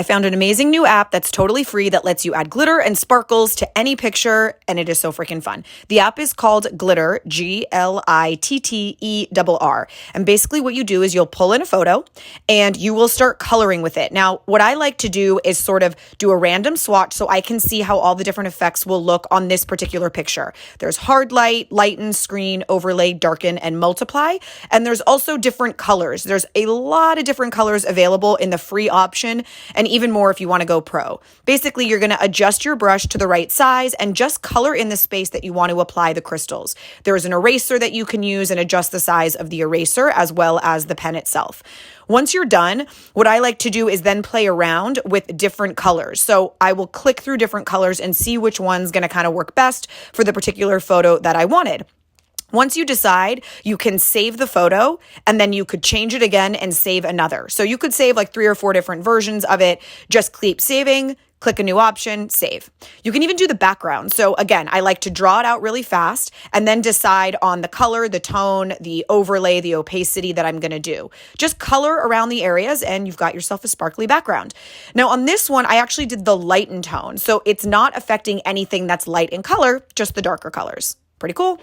I found an amazing new app that's totally free that lets you add glitter and sparkles to any picture, and it is so freaking fun. The app is called Glitter, Glitterr. And basically what you do is you'll pull in a photo and you will start coloring with it. Now, what I like to do is sort of do a random swatch so I can see how all the different effects will look on this particular picture. There's hard light, lighten, screen, overlay, darken, and multiply. And there's also different colors. There's a lot of different colors available in the free option, and even more if you want to go pro. Basically, you're going to adjust your brush to the right size and just color in the space that you want to apply the crystals. There's an eraser that you can use and adjust the size of the eraser as well as the pen itself. Once you're done, what I like to do is then play around with different colors. So I will click through different colors and see which one's going to kind of work best for the particular photo that I wanted. Once you decide, you can save the photo and then you could change it again and save another. So you could save like 3 or 4 different versions of it. Just keep saving, click a new option, save. You can even do the background. So again, I like to draw it out really fast and then decide on the color, the tone, the overlay, the opacity that I'm going to do. Just color around the areas and you've got yourself a sparkly background. Now on this one, I actually did the lighten tone. So it's not affecting anything that's light in color, just the darker colors. Pretty cool.